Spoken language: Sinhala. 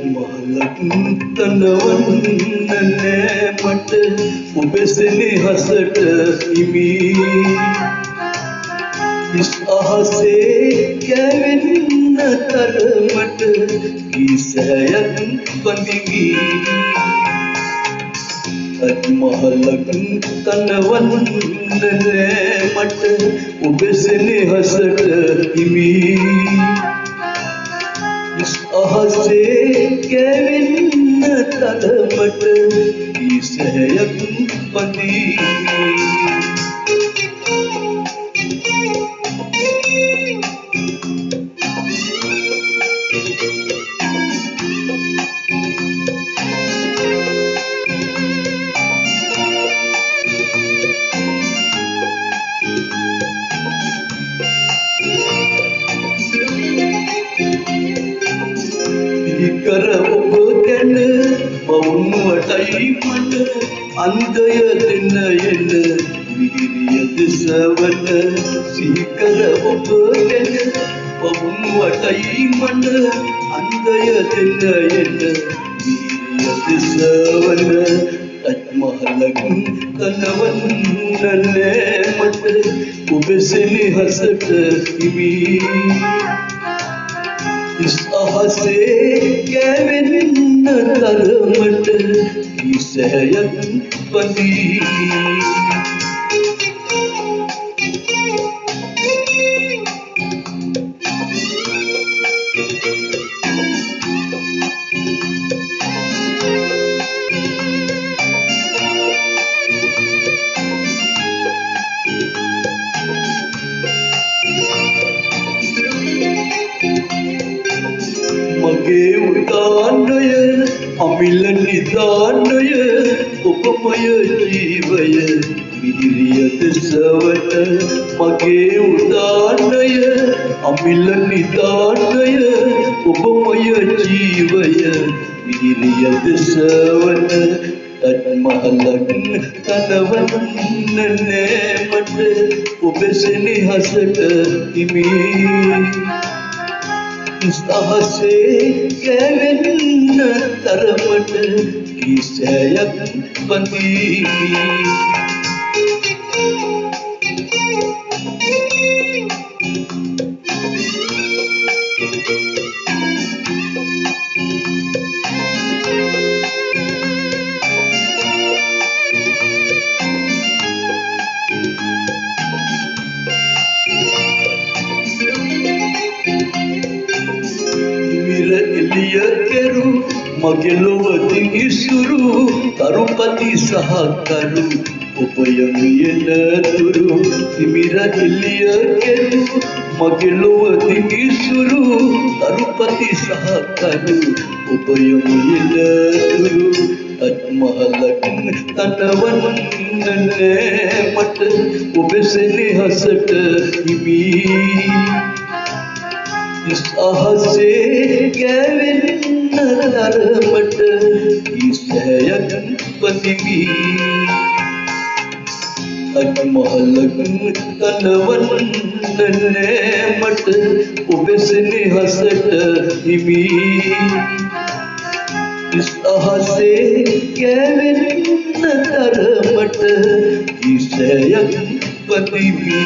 මහලක් තනවන්නෑ මට ඔබෙසෙනි හසට හිමි ඉස් අහසේ කැවෙන්න තරමට කීසයක් බඳිවි මහලක් තනවන්නෑ මට ඔබෙසෙනි හසට හිමි අහසේ කැවෙන්න තරමට කීසයක් බඳිවි කර ඔබ ගැන මවුනුවටයි මට අන්දය දෙන්න එන්න විහිරිය දෙසවන සිහිකර ඔබ ගැන මවුනුවටයි මට අන්දය දෙන්න එන්න විහිරිය දෙසවන මහලක් තනවන්නෑ මට ඔබෙසෙනි හසට හිමි इस अहसे कැවෙන්න තරමට කීසයක් බඳිවි මගේ උදානය අමිල නිදානය ඔබමය ජීවය මිහිරිය දෙසවන මගේ උදානය අමිල නිදානය ඔබමය ජීවය මිහිරිය දෙසවන මහලක් තනවන්නෑ මට ඔබෙසෙනි හසට හිමි අහසේ කැවෙන්න තරමට කීසයක් බඳිවි එළිය කෙරු මගේ ලොවතින් ඉසුරු තරුපති සහකරු ඔබය මියන තුරු තිමිර එළිය කෙරු මගේ ලොවතින් ඉසුරු තරුපති සහකරු ඔබය මියන තුරු මහලක් තනවන්නෑ මට ඔබෙසෙනි හසට හිමි इस अहसे कැවෙන්න තරමට කීසයක් බඳිවි මහලක් තනවන්නෑ මට ඔබෙසෙනි හසට හිමි इस अहसे කැවෙන්න තරමට කීසයක් බඳිවි